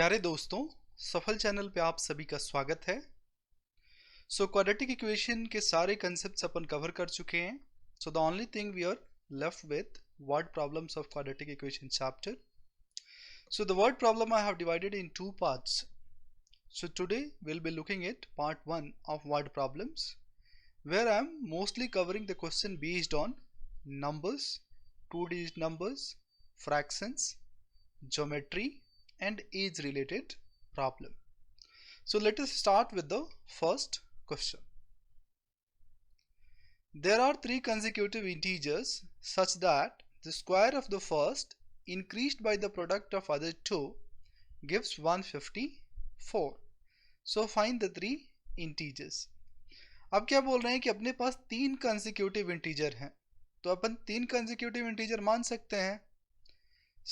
प्यारे दोस्तों, सफल चैनल पे आप सभी का स्वागत है। क्वाड्रेटिक इक्वेशन के सारे कंसेप्ट्स अपन कवर कर चुके हैं। The only thing we are left with word problems of quadratic equation chapter. The word problem I have divided in two parts. Today we'll be looking at part 1 of word problems, where I am mostly covering the question based on numbers, two-digit numbers, fractions, geometry and age related problem. So let us start with the first question. There are three consecutive integers such that the square of the first increased by the product of other two gives 154. So find the three integers. अब क्या बोल रहे हैं कि अपने पास तीन consecutive integer हैं, तो अपन तीन consecutive integer मान सकते हैं.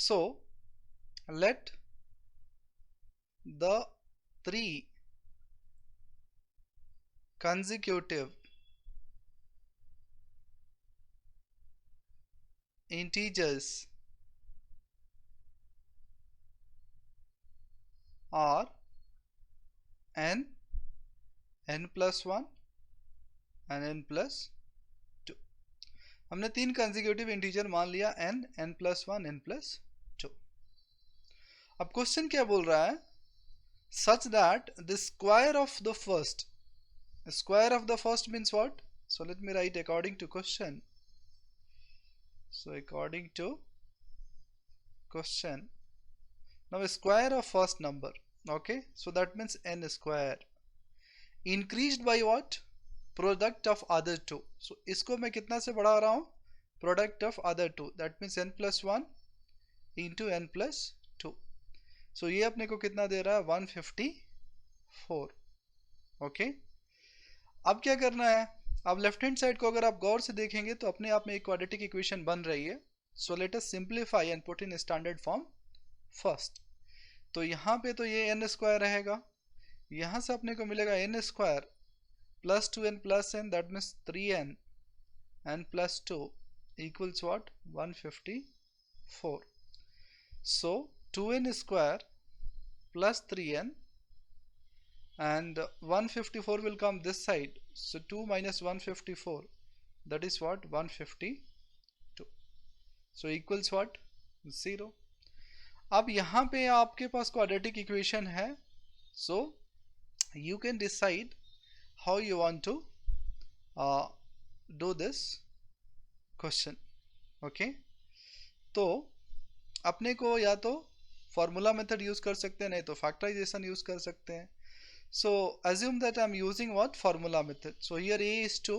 So let the three consecutive integers are n, n plus 1 and n plus 2. हमने तीन कंसेक्यूटिव इंटीजर मान लिया n, n plus 1, n plus 2. अब क्वेश्चन क्या बोल रहा है? Such that the square of the first, square of the first means what? So let me write according to question. So according to question, now square of first number, okay, so that means n square increased by what? Product of other two. So इसको मैं कितना से बढ़ा रहा हूँ? Product of other two, that means n plus 1 into n plus 2. So ये अपने को कितना दे रहा है? 154. ओके, अब क्या करना है? अब लेफ्ट हैंड साइड को अगर आप गौर से देखेंगे तो अपने आप में एक क्वाड्रेटिक इक्वेशन बन रही है. So let us simplify and put in standard form first. तो यहाँ पे तो ये n स्क्वायर रहेगा, यहाँ से अपने को मिलेगा n square plus 2n plus n, that means 3n, n plus 2 equals what? 154. So 2n square plus 3n and 154 will come this side. So 2 minus 154, that is what? 152. So equals what? 0. अब यहाँ पे आपके पास quadratic equation है. So you can decide how you want to do this question. Okay, तो अपने को या तो फॉर्मूला मेथड यूज कर सकते हैं, नहीं तो फैक्टराइजेशन यूज कर सकते हैं. So assume that I'm using what? Formula method. So here a is 2,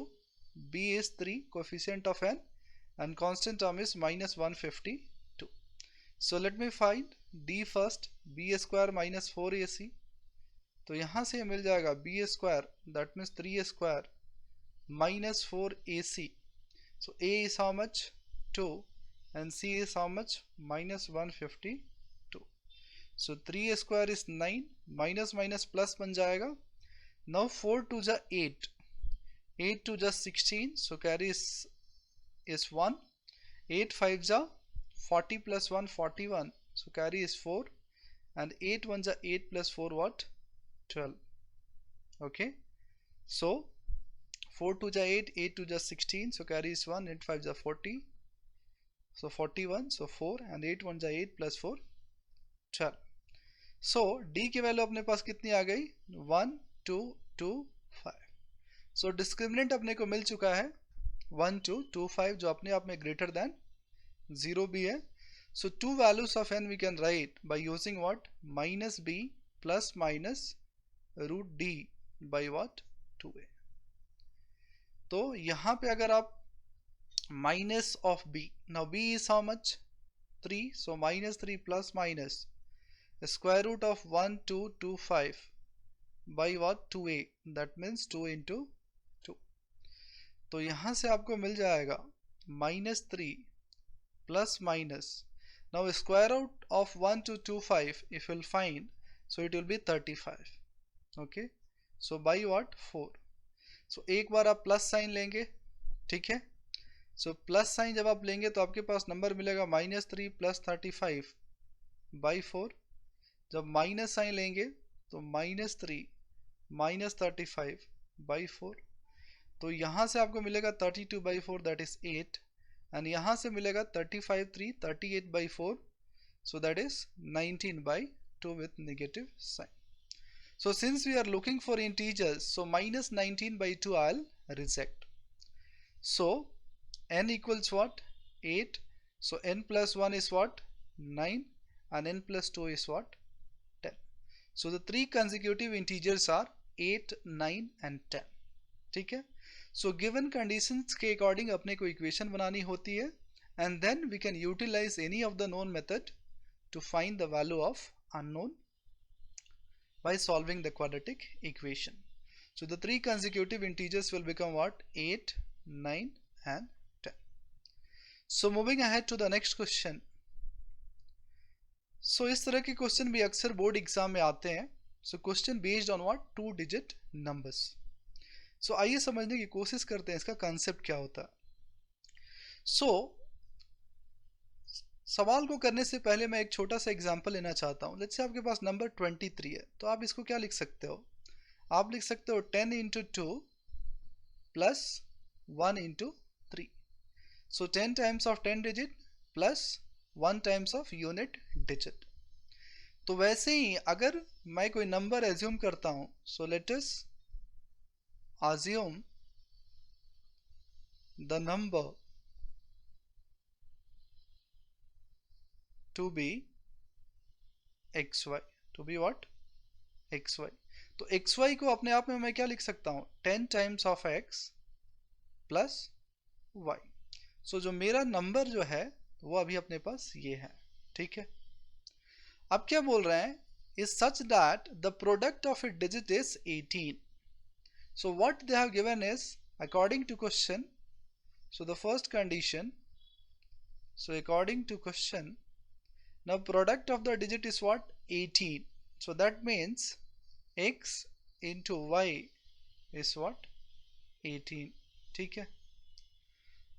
b is 3, coefficient of n, and constant term is minus 152. So let me find d first. b square minus 4ac. तो यहाँ से मिल जाएगा b square, that means 3 square minus 4ac. So a is how much? 2 and c is how much? Minus 152. So 3 square is 9, minus minus plus बन जाएगा. Now 4 to the 8, 8 to the 16, so carry is 1. 8 5 the 40 plus 1 41, so carry is 4, and 8 1 the 8 plus 4 what? 12. Okay, so 4 to the 8, 8 to the 16, so carry is 1, 8 5 the 40, so 41, so 4, and 8 1 the 8 plus 4 12. So d की value अपने पास कितनी आ गई? 1 2 2 5. सो discriminant अपने को मिल चुका है 1 2 2 5, जो अपने आप में ग्रेटर देन 0 भी है. So two values of n we can write by using what? Minus b plus minus root d by what? 2a. तो यहाँ पे अगर आप minus of b, now b is how much? 3, so minus 3 plus minus square root of 1225 by what? 2a, that means 2 into 2. तो यहाँ से आपको मिल जाएगा minus 3 plus minus. Now square root of 1225 if you'll find, so it will be 35. Okay, so by what? 4. So एक बार आप plus sign लेंगे, ठीक है. सो प्लस साइन जब आप लेंगे तो आपके पास नंबर मिलेगा minus 3 plus 35 by 4. जब माइनस साइन लेंगे तो -3 -35/4, तो यहाँ से आपको मिलेगा 32/4 दैट इज 8, एंड यहाँ से मिलेगा 35/3 38/4, so that is 19/2 with negative sign. So since we are looking for integers, so -19/2 I'll reject. So n equals what? 8. So n plus 1 is what? 9, and n plus 2 is what? 10. So the three consecutive integers are 8, 9 and 10. ठीक है? So given conditions के according अपने को equation बनानी होती है, and then we can utilize any of the known method to find the value of unknown by solving the quadratic equation. So the three consecutive integers will become what? 8, 9 and 10. So moving ahead to the next question. So इस तरह के question भी अक्सर board exam में आते हैं. So question based on what? 2 digit numbers. So आइए समझने की कोशिश करते हैं इसका कंसेप्ट क्या होता है. So सवाल को करने से पहले मैं एक छोटा सा एग्जांपल लेना चाहता हूँ. लेट्स से आपके पास नंबर 23 है, तो आप इसको क्या लिख सकते हो? आप लिख सकते हो 10 into 2 plus 1 into 3. So 10 times of 10 digit plus 1 times of unit digit. तो वैसे ही अगर मैं कोई नंबर एज्यूम करता हूँ, so let us assume the number to be xy. To be what? xy. तो xy को अपने आप में मैं क्या लिख सकता हूँ? 10 times of x plus y. So जो मेरा नंबर जो है वो अभी अपने पास ये है. ठीक है. अब क्या बोल रहे हैं? is such that the product of a digit is 18. So what they have given is according to question. So the first condition. So according to question, now product of the digit is what? 18. So that means x into y is what? 18. ठीक है.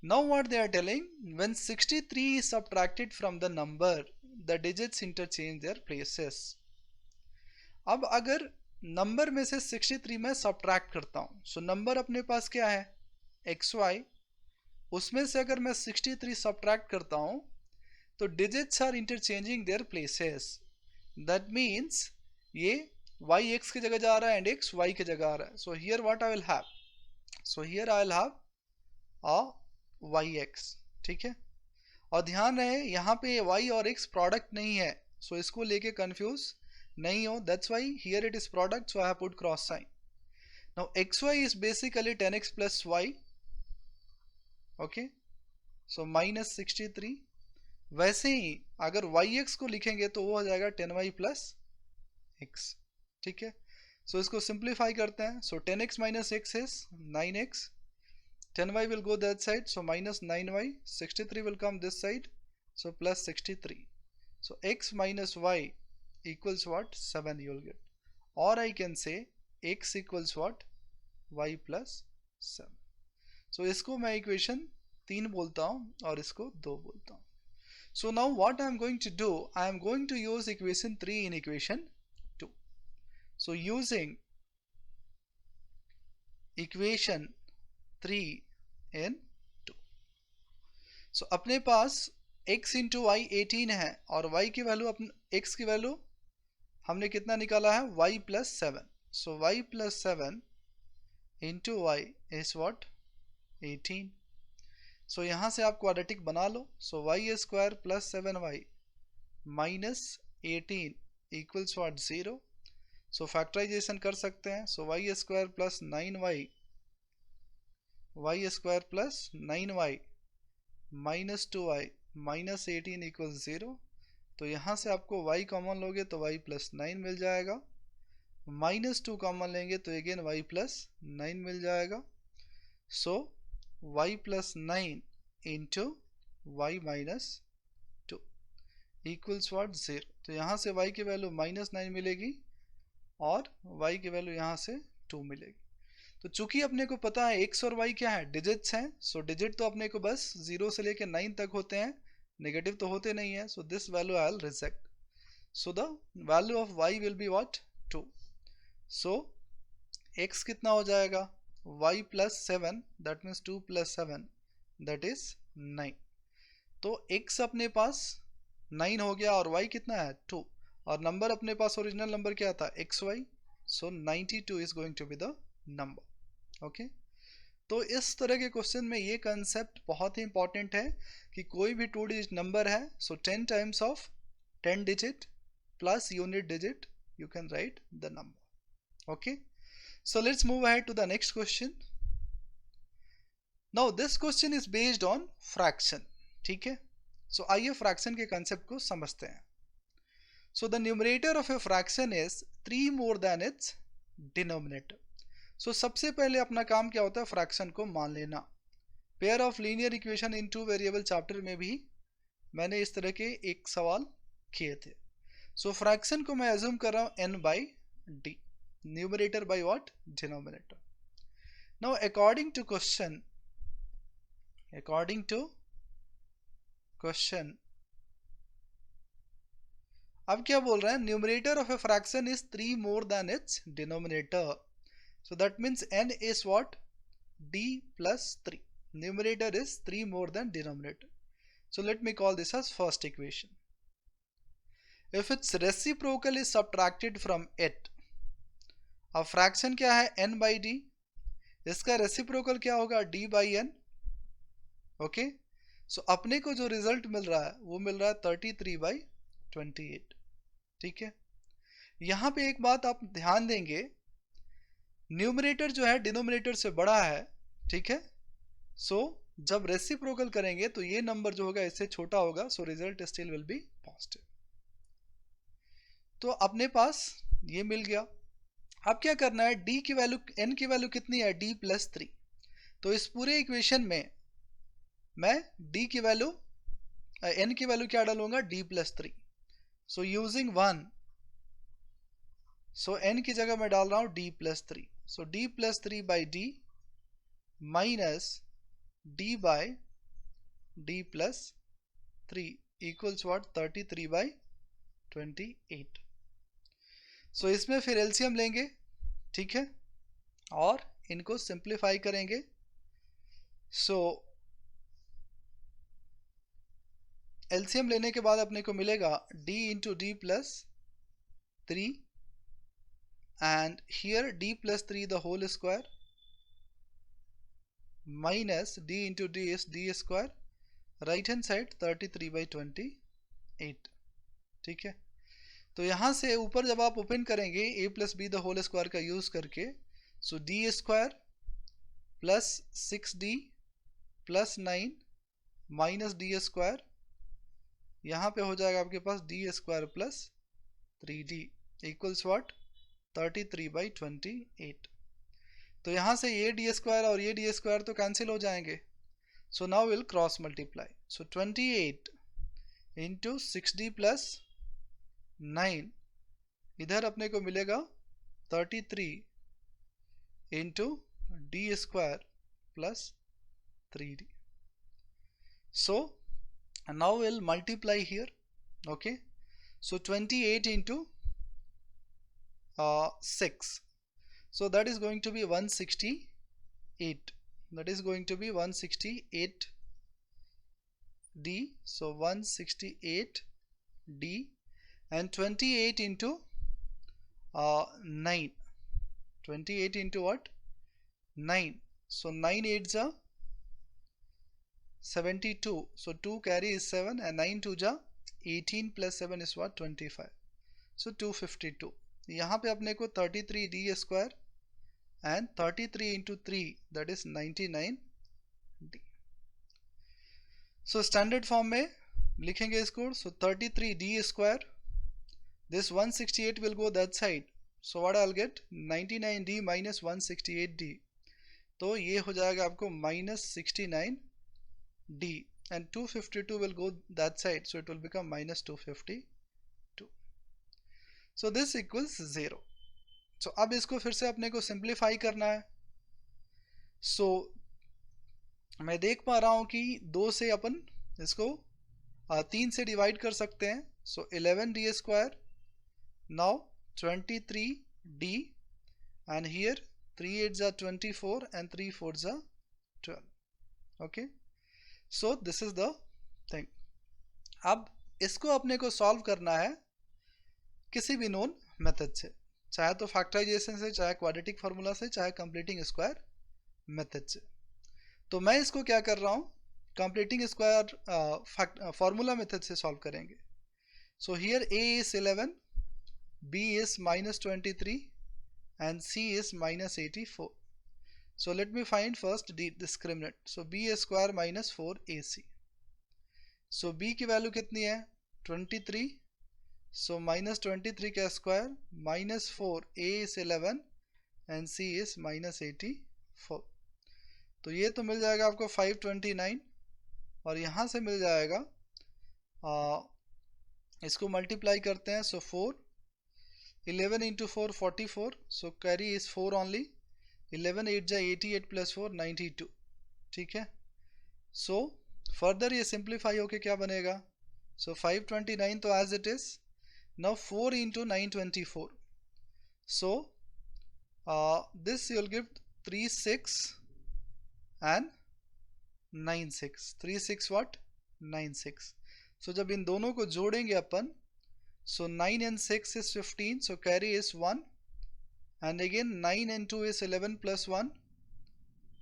Now what they are telling, when 63 is subtracted from the number, the digits interchange their places. अब अगर number में से 63 में subtract करता हूँ, so number अपने पास क्या है? xy. उसमें से अगर मैं 63 सब्ट्रैक्ट करता हूँ तो digits are interchanging their places. That means ये y x की जगह जा रहा है एंड x y की जगह आ रहा है. So here what I will have? So here I will have a yx. ठीक है. और ध्यान रहे यहाँ पे y और x प्रोडक्ट नहीं है, सो इसको लेके कंफ्यूज नहीं हो. That's why here it is product, so I have put cross sign. Now xy is basically 10x plus y. Okay. So -63. वैसे ही अगर yx को लिखेंगे तो वो हो जाएगा 10y plus x. ठीक है. सो इसको सिंप्लीफाई करते हैं. सो 10x minus x is 9x. 10y will go that side, so minus 9y. 63 will come this side, so plus 63. So x minus y equals what? 7 you will get. Or I can say x equals what? y plus 7. So इसको मैं equation 3 बोलता हूँ और इसको 2 बोलता हूँ. So now what I am going to do, I am going to use equation 3 in equation 2. So using equation 3 in 2. So अपने पास x into y 18 है और y की वैल्यू अपने x की वैल्यू हमने कितना निकाला है? y plus 7. So y plus 7 into y is what? 18. So यहाँ से आप क्वाड्रेटिक बना लो. So y square plus 7y minus 18 equals what? 0. So factorisation कर सकते हैं. So y square plus 9y y square plus 9y minus 2y minus 18 equals 0. तो यहाँ से आपको y कॉमन लोगे तो y plus 9 मिल जाएगा. माइनस 2 कॉमन लेंगे तो अगेन y plus 9 मिल जाएगा. सो y plus 9 into y minus 2 equals what? 0. तो यहाँ से y की वैल्यू -9 मिलेगी और y की वैल्यू यहाँ से 2 मिलेगी. तो चूंकि अपने को पता है x और y क्या है? डिजिट्स हैं. सो डिजिट तो अपने को बस 0 से लेकर 9 तक होते हैं, नेगेटिव तो होते नहीं है. So this value I will reject. So the value of y will be what? 2. So x कितना हो जाएगा? y plus 7, that means 2 plus 7, that is 9. तो x अपने पास 9 हो गया और y कितना है? 2. और नंबर अपने पास ओरिजिनल नंबर क्या था? xy. So 92 is going to be the number. Okay? तो इस तरह के क्वेश्चन में ये कंसेप्ट बहुत ही इंपॉर्टेंट है कि कोई भी 2 डिजिट नंबर है, सो 10 times of 10 digit plus unit digit you can write the number. Okay, so let's move ahead to the next question. Now this question is based on fraction. ठीक है, so आइए fraction के concept को समझते हैं. So the numerator of a fraction is 3 more than its denominator. So सबसे पहले अपना काम क्या होता है? फ्रैक्शन को मान लेना. Pair of linear equation in 2 variable chapter में भी मैंने इस तरह के एक सवाल किए थे. सो फ्रैक्शन को मैं अज्यूम कर रहा हूँ n by d, numerator by what? Denominator. Now according to question अब क्या बोल रहा है? Numerator of a fraction is 3 more than its denominator. So that means n is what? d plus 3. Numerator is 3 more than denominator. So let me call this as first equation. If its reciprocal is subtracted from it, अब fraction क्या है? n by d. इसका reciprocal क्या होगा? d by n. Okay, सो अपने को जो result मिल रहा है वो मिल रहा है 33 by 28. ठीक है, यहां पे एक बात आप ध्यान देंगे, न्यूमरेटर जो है डिनोमिनेटर से बड़ा है. ठीक है, सो जब रेसिप्रोकल करेंगे तो ये नंबर जो होगा इससे छोटा होगा, so result still will be positive. तो अपने पास ये मिल गया. अब क्या करना है? d की वैल्यू, n की वैल्यू कितनी है? d plus 3. तो इस पूरे इक्वेशन में मैं d की वैल्यू, n की वैल्यू क्या डालूंगा? d plus 3. सो यूजिंग 1, सो n की जगह मैं डाल रहा हूं d plus 3. So d plus 3 by d minus d by d plus 3 equals what? 33 by 28. सो इसमें फिर एलसीएम लेंगे. ठीक है, और इनको सिंप्लीफाई करेंगे. सो एलसीएम लेने के बाद अपने को मिलेगा d into d plus 3 and here d plus 3 the whole square minus d into d is d square, right hand side 33 by 28. ठीक है, तो यहां से ऊपर जब आप ओपन करेंगे a plus b the whole square का यूज करके, so d square plus 6d plus 9 minus d square, यहां पे हो जाएगा आपके पास d square plus 3d equals what? 33 by 28. तो यहां से ये डी स्क्वायर और ये डी स्क्वायर तो कैंसिल हो जाएंगे. So now will cross multiply. So 28 into 6d plus 9, इधर अपने को मिलेगा 33 into D square plus 3d. So now will multiply here. Okay, so 28 into 6, so that is going to be 168. That is going to be 168 d. So 168 d and 28 into 9. 28 into what? 9. So 9 8s are 72. So 2 carry is 7 and 9 2 ja 18 plus 7 is what? 25. So 252. यहाँ पे अपने को 33 d square and 33 into 3, that is 99d. So standard form में लिखेंगे इसको. So 33d square, this 168 will go that side, so what I'll get? 99d minus 168d. तो ये हो जाएगा आपको minus 69d and 252 will go that side, so it will become minus 252. So this equals 0. सो अब इसको फिर से अपने को सिंप्लीफाई करना है. सो मैं देख पा रहा हूं कि 2 से अपन इसको 3 से डिवाइड कर सकते हैं. so 11d square. Now 23d, and here 3 8s are 24 and 3 4s are 12. Okay, so this is the thing. अब इसको अपने को सॉल्व करना है किसी भी नोन मेथड से, चाहे तो फैक्टराइजेशन से, चाहे क्वाड्रेटिक फार्मूला से, चाहे कंप्लीटिंग स्क्वायर मेथड से। तो मैं इसको क्या कर रहा हूँ, कंप्लीटिंग स्क्वायर फार्मूला मेथड से सॉल्व करेंगे। So here a is 11, b is -23 and c is -84. So let me find first the discriminant. So b square minus 4ac. So b की वैल्यू कितनी है 23, so -23 का square -4, a is 11 and c is -84. तो ये तो मिल जाएगा आपको 529, और यहाँ से मिल जाएगा इसको मल्टीप्लाई करते हैं, सो 4, 11 into 4 44, so carry is 4 only, 11 8 जा 88 plus 4 92, ठीक है। सो फर्दर ये सिंप्लीफाई होके क्या बनेगा, सो 529 तो as it is, now 4 into 924, so this you'll give 36 and 96, 36 what 96. So जब इन दोनों को जोड़ेंगे अपन, so 9 and 6 is 15, so carry is 1, and again 9 and 2 is 11 plus 1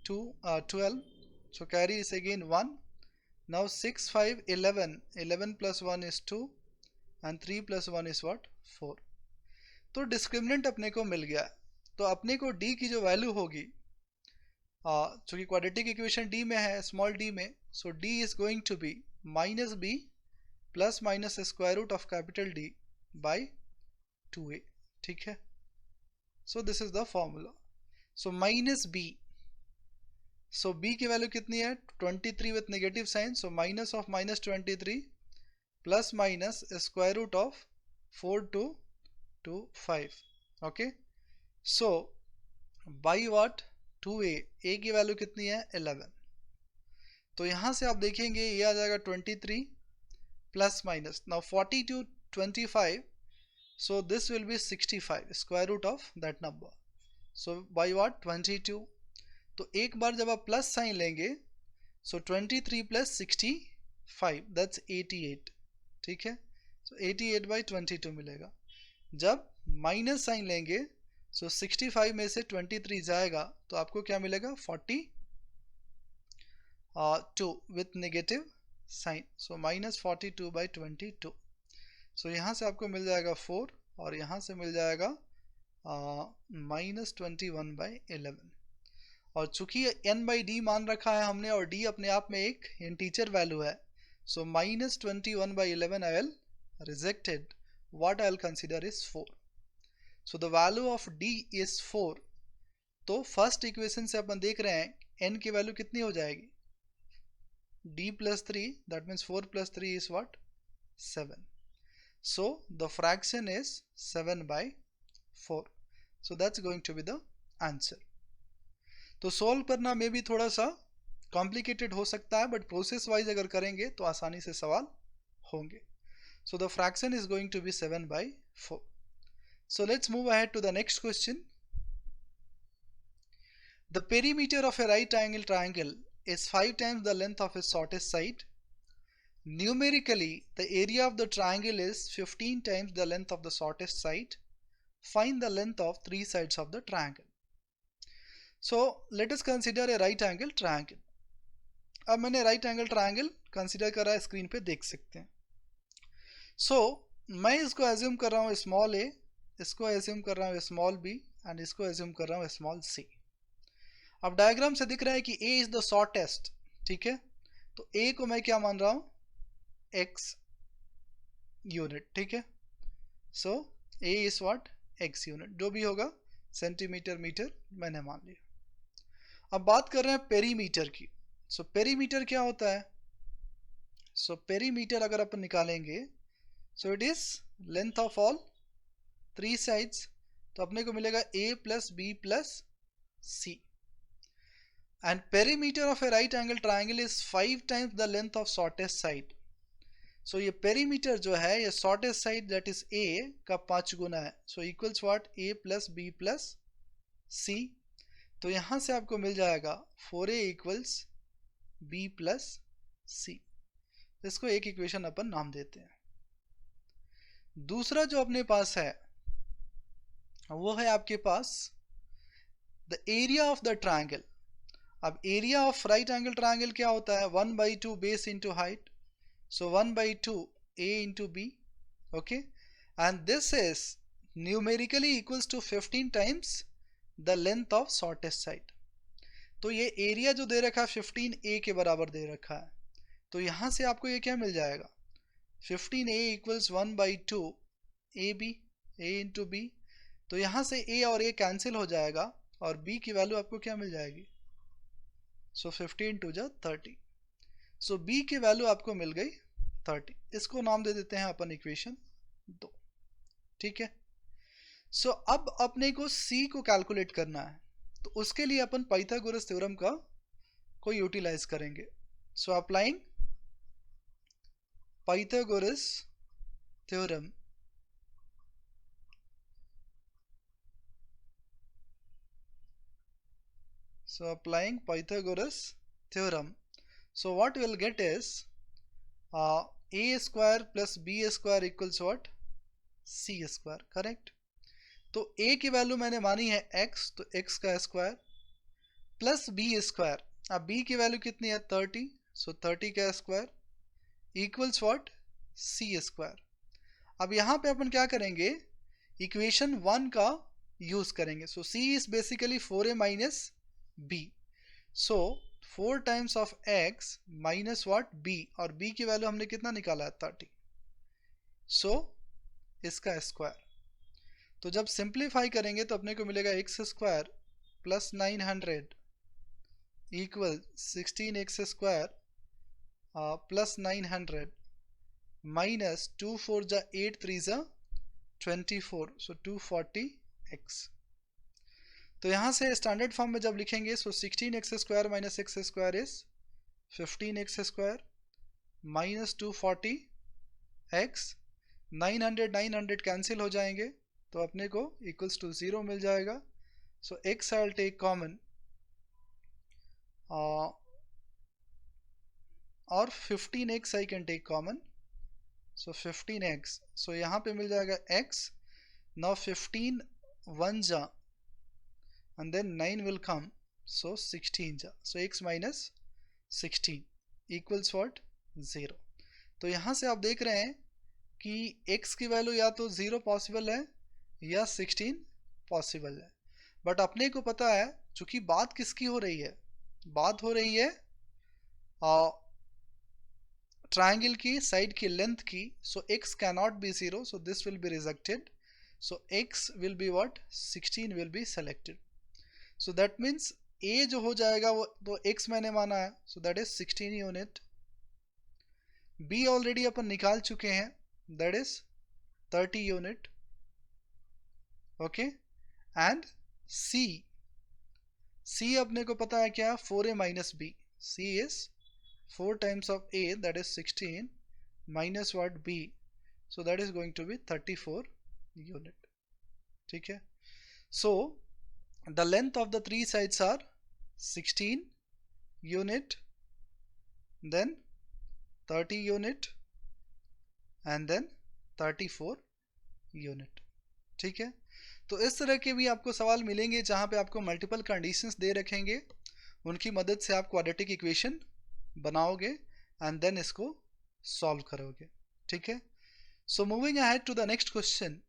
12, so carry is again 1. Now 6 5 11 plus 1 is 2, and 3 plus 1 is what 4. तो discriminant अपने को मिल गया। तो अपने को d की जो वैल्यू होगी, चूँकि क्वाड्रेटिक इक्वेशन d में है, स्मॉल d में, so d is going to be -b plus minus square root of capital D by 2a, ठीक है। So this is the formula. So -b, so b की value कितनी है 23 with negative sign, so minus of -23 plus minus square root of 4 to 5, okay. So by what 2a, a की value कितनी है 11, तो यहाँ से आप देखेंगे ये आ जाएगा 23 plus minus, now 40 to 25, so this will be 65 square root of that number, so by what 22. तो एक बार जब आप प्लस साइन लेंगे, so 23 plus 65 that's 88, ठीक है। so 88 by 22 मिलेगा। जब माइनस साइन लेंगे, so 65 में से 23 जाएगा तो आपको क्या मिलेगा 42 with negative sign, so -42 by 22। So यहाँ से आपको मिल जाएगा 4, और यहाँ से मिल जाएगा -21 by 11। और चूंकि n by d मान रखा है हमने, और d अपने आप में एक इंटीजर वैल्यू है, सो -21 by 11 I will rejected, what I will consider is 4. So the value of d is 4. तो फर्स्ट इक्वेशन से अपन देख रहे हैं n की वैल्यू कितनी हो जाएगी, d plus 3, that means 4 plus 3 is what 7. So the fraction is 7 by 4. So that's going to be the answer. तो सॉल्व करना में भी थोड़ा सा कॉम्प्लिकेटेड हो सकता है, बट प्रोसेस वाइज अगर करेंगे तो आसानी से सवाल होंगे। So the fraction is going to be 7 by 4. So let's move ahead to the next question. The perimeter of a right angle triangle is 5 times the length of its shortest side. Numerically, the area of the triangle is 15 times the length of the shortest side. Find the length of 3 sides of the triangle. So let us consider a right angle triangle. अब मैंने right angle triangle consider करा है, screen पे देख सकते हैं। So मैं इसको assume कर रहा हूँ small a, इसको assume कर रहा हूँ small b, and इसको assume कर रहा हूँ small c. अब डायग्राम से दिख रहा है कि a is the shortest, ठीक है। तो a को मैं क्या मान रहा हूँ x यूनिट, ठीक है। सो a is what x unit, जो भी होगा सेंटीमीटर मीटर मैंने मान लिया। अब बात कर रहे हैं पेरीमीटर की। सो पेरीमीटर क्या होता है, सो पेरीमीटर अगर अपन निकालेंगे, so it is length of all 3 sides, तो अपने को मिलेगा a plus b plus c, and perimeter of a right angle triangle is 5 times the length of shortest side. So ये पेरीमीटर जो है ये shortest side that is a का 5 गुना है. So equals what, a plus b plus c. तो यहां से आपको मिल जाएगा 4a इक्वल्स b प्लस सी. इसको एक इक्वेशन अपन नाम देते हैं. दूसरा जो अपने पास है वो है आपके पास the area of the triangle. अब area of right angle triangle क्या होता है, 1/2 base into height. So 1/2 a into b. Okay, and this is numerically equals to 15 times the length of shortest side. तो ये एरिया जो दे रखा है 15a के बराबर दे रखा है. तो यहां से आपको ये क्या मिल जाएगा, 15a equals 1/2 ab, a into b. तो यहां से a और a कैंसिल हो जाएगा और b की वैल्यू आपको क्या मिल जाएगी, सो 15 टू जा 30. सो b की वैल्यू आपको मिल गई 30. इसको नाम दे देते हैं अपन इक्वेशन 2. ठीक है. सो अब अपने को c को कैलकुलेट करना है. तो उसके लिए अपन पाइथागोरस थ्योरम का को यूटिलाइज करेंगे. So applying Pythagoras theorem, so applying Pythagoras theorem, so what we'll get is a square plus b square equals what, c square. correct. तो a की वैल्यू मैंने मानी है x, तो x का स्क्वायर प्लस b स्क्वायर. अब b की value कितनी है 30, सो 30 का square equals what, c square. अब यहाँ पे अपन क्या करेंगे, इक्वेशन 1 का यूज करेंगे. सो c is basically 4a minus b. So 4 times of x minus what, b, और b की वैल्यू हमने कितना निकाला है 30. सो इसका स्क्वायर. तो जब सिंप्लीफाई करेंगे तो अपने को मिलेगा x square plus 900 equal 16x square plus 900 minus 2 4 जा 8 3 जा 24, सो 240x. तो यहाँ से स्टैंडर्ड फॉर्म में जब लिखेंगे सो 16x square minus x square is 15x square minus 240x. 900 cancel हो जाएंगे तो अपने को इक्वल्स टू 0 मिल जाएगा. So x I will take common और 15x I can take common. So 15x, so यहाँ पे मिल जाएगा x. नाउ 15 1 जा and then 9 will come, so 16 ja, so x minus 16 equals what, 0. तो यहाँ से आप देख रहे हैं कि x की वैल्यू या तो 0 पॉसिबल है या 16 पॉसिबल है. बट अपने को पता है चूंकि बात किसकी हो रही है, बात हो रही है ट्रायंगल की साइड की लेंथ की. सो x cannot be 0, so this will be rejected. So x will be what, 16 will be selected. So that means a जो हो जाएगा वो तो x मैंने माना है, so that is 16 unit. b already अपन निकाल चुके हैं, that is 30 unit. Okay, and c अपने को पता है क्या, 4a minus b. c is 4 times of a, that is 16 minus what, b, so that is going to be 34 unit. ठीक है. so the length of the three sides are 16 unit, then 30 unit and then 34 unit. ठीक है. तो इस तरह के भी आपको सवाल मिलेंगे जहां पे आपको मल्टीपल कंडीशंस दे रखेंगे, उनकी मदद से आप क्वाड्रेटिक इक्वेशन बनाओगे एंड देन इसको सॉल्व करोगे. ठीक है. So moving ahead to the next question.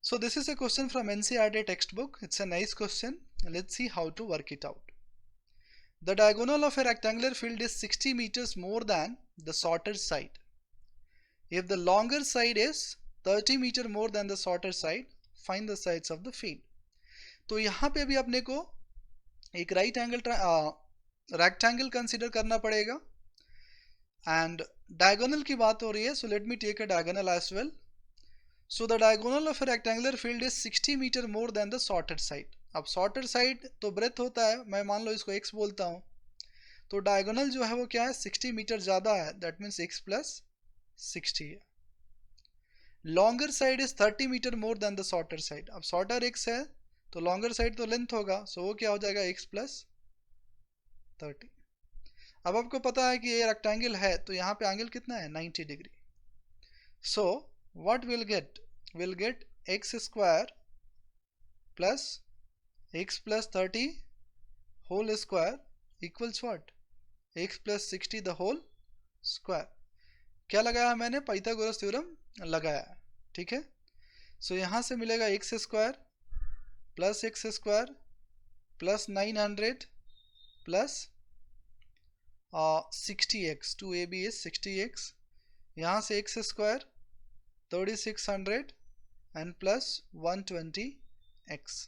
So this is a question from NCERT textbook. It's a nice question. Let's see how to work it out. The diagonal of a rectangular field is 60 meters more than the shorter side. If the longer side is 30 meter more than the shorter side, find the sides of the field. तो यहाँ पे भी अपने को एक right angle rectangle consider करना पड़ेगा and diagonal की बात हो रही है. So let me take a diagonal as well. So the diagonal of a rectangular field is 60 meter more than the shorter side. अब shorter side तो breadth होता है, मैं मान लो इसको x बोलता हूँ. तो डायगोनल जो है वो क्या है, 60 मीटर ज़्यादा है, दैट मीन्स x प्लस 60 है। Longer side is 30 metre more than the shorter side. अब शॉर्टर x है तो लॉन्गर साइड तो लेंथ होगा, सो वो क्या हो जाएगा x प्लस 30। अब आपको पता है कि ये रेक्टेंगल है तो यहाँ पे एंगल कितना है, 90 degree. So what will get x square plus x plus 30 whole square equals what, x plus 60 the whole square. क्या लगाया मैंने, पाइथागोरस थ्योरम लगाया, ठीक है। सो यहाँ से मिलेगा x square plus x square plus 900 plus 60x, 2ab is 60x, यहाँ से x square 3600 and plus 120x।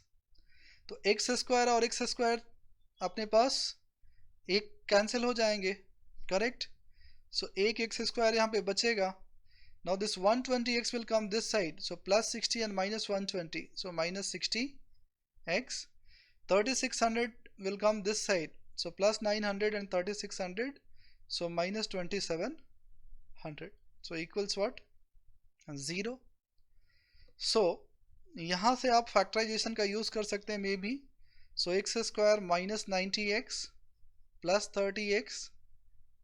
तो x स्क्वायर और x स्क्वायर अपने पास एक कैंसिल हो जाएंगे, करेक्ट। सो एक x स्क्वायर यहाँ पे बचेगा। Now this 120x will come this side, so plus 60 and minus 120, so minus 60x। 3600 will come this side, so plus 900 and 3600, so minus 2700, so equals what, 0। so यहाँ से आप factorisation का use कर सकते हैं may be. So x square minus 90x plus 30x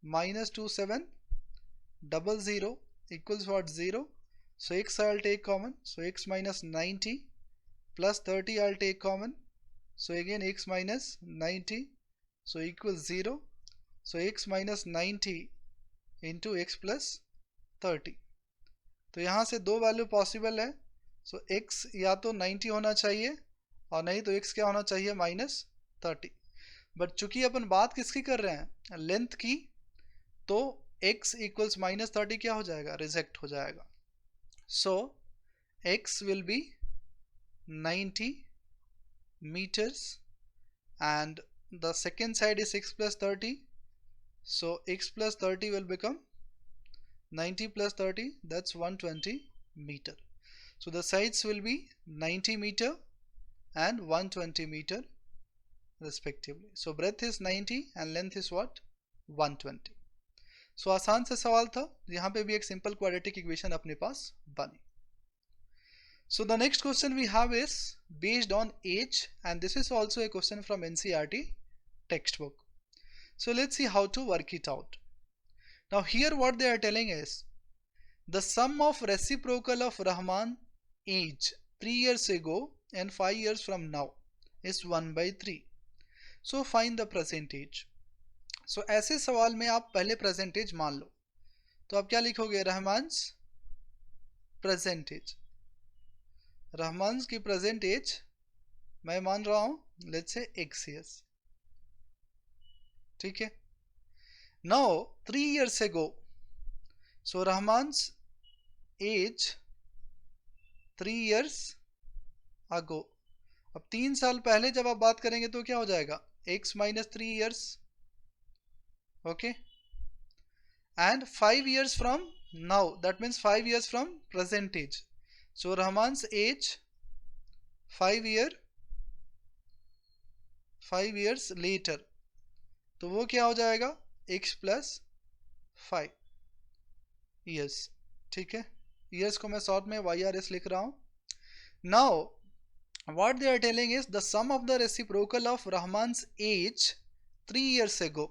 minus 2700 equals what, 0। so x I'll take common, so x minus 90 plus 30 I'll take common, so again x minus 90, so equals 0। so x minus 90 into x plus 30, तो यहाँ से दो value possible है। सो x या तो 90 होना चाहिए और नहीं तो x क्या होना चाहिए, माइनस 30। बट चूंकि अपन बात किसकी कर रहे हैं, लेंथ की, तो x इक्वल्स माइनस 30 क्या हो जाएगा, रिजेक्ट हो जाएगा। So x will be 90 meters and the second side is x plus 30, so x plus 30 will become 90 plus 30, that's 120 meter। so the sides will be 90 meter and 120 meter respectively, so breadth is 90 and length is what, 120। so आसान से सवाल था, यहाँ पे भी एक simple quadratic equation अपने पास बनी। So the next question we have is based on age, and this is also a question from NCERT textbook. So let's see how to work it out. Now here what they are telling is the sum of reciprocal of Rahman age 3 years ago and 5 years from now is 1/3. So find the present age. So ऐसे सवाल में आप पहले present age मान लो, तो आप क्या लिखोगे, रहमान्स present age। रहमान की प्रेजेंट एज मैं मान रहा हूं लेट्स से x years, ठीक है। नाउ 3 years ago, सो रहमान एज 3 years ago। अब 3 साल पहले जब आप बात करेंगे तो क्या हो जाएगा, x minus 3 years, okay. And 5 years from now, that means 5 years from present age, so Rahman's age 5 years later, तो वो क्या हो जाएगा, x plus 5 years, ठीक है। years को मैं शॉर्ट में YRS लिख रहा हूं। Now what they are telling is the sum of the reciprocal of Rahman's age 3 years ago,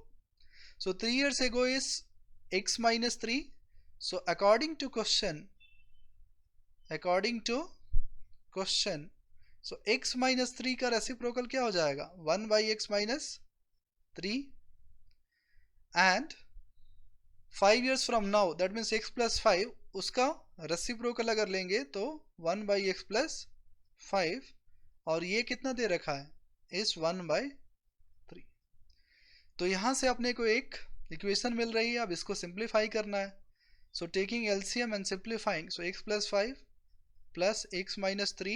so 3 years ago is x minus 3, so according to question, so x minus 3 का reciprocal क्या हो जाएगा, 1/x minus 3, and 5 years from now, that means x plus 5, उसका reciprocal अगर लेंगे तो 1/x plus 5, और ये कितना दे रखा है, इस 1/3। तो यहाँ से अपने को एक इक्वेशन मिल रही है, अब इसको सिंप्लीफाई करना है। So taking LCM and simplifying, so x plus 5 plus x minus 3,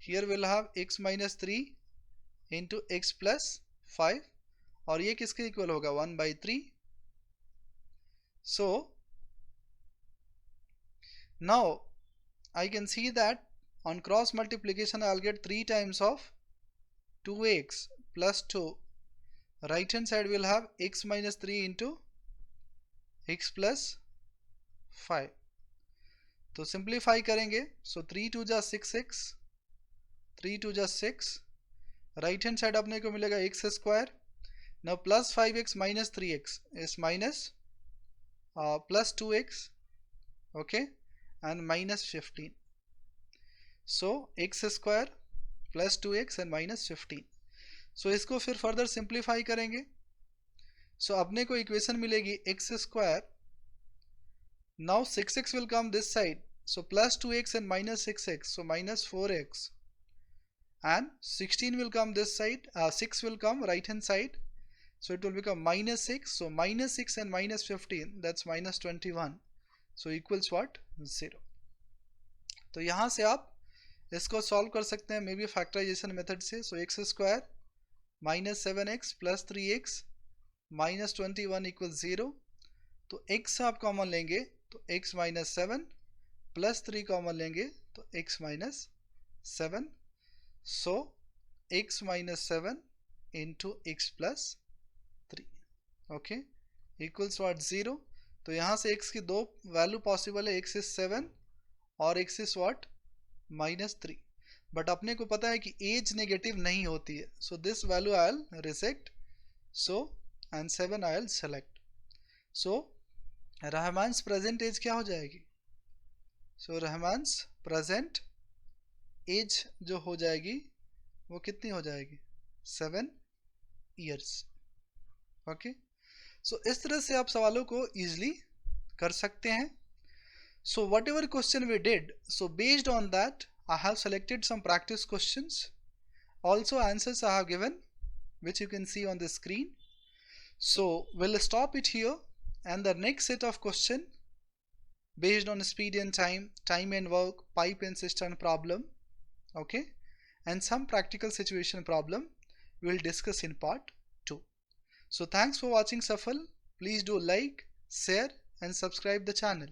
here we'll have x minus 3 into x plus 5, और ये किसके इक्वल होगा, 1/3। so now I can see that on cross multiplication I'll get 3 times of 2x plus 2, right hand side will have x minus 3 into x plus 5. तो simplify करेंगे, सो 3 2 जा 6x, 3 2 जा 6, right hand side अपने को मिलेगा x square. Now plus 5x minus 3x is minus plus 2x, okay, and minus 15. So x square plus 2x and minus 15. So इसको फिर further simplify करेंगे. So अपने को इक्वेशन मिलेगी x square. Now 6x will come this side, so plus 2x and minus 6x, so minus 4x, and 16 will come this side, 6 will come right hand side, so it will become minus 6, so minus 6 and minus 15, that's minus 21, so equals what? 0. तो यहाँ से आप इसको solve कर सकते हैं may be factorisation method से. So x square minus 7x plus 3x minus 21 equal 0. तो x आप कॉमन लेंगे तो x माइनस 7 प्लस 3 कॉमन लेंगे तो x minus 7. So x minus 7 into x plus 3, okay, equals what? 0. तो यहाँ से x की दो वैल्यू पॉसिबल है, x इज 7 और x is what? Minus 3. But अपने को पता है कि एज नेगेटिव नहीं होती है, so this value I will reject, so and 7 I will select. So Rahman's present age क्या हो जाएगी? सो रहमान्स प्रेजेंट एज जो हो जाएगी वो कितनी हो जाएगी? 7 ईयर्स. ओके, सो इस तरह से आप सवालों को इजीली कर सकते हैं. So whatever question we did, so based on that I have selected some practice questions. Also answers I have given, which you can see on the screen. So we'll stop it here, and the next set of question based on speed and time and work, pipe and cistern problem, okay, and some practical situation problem we will discuss in part 2. So thanks for watching Safal. Please do like, share and subscribe the channel.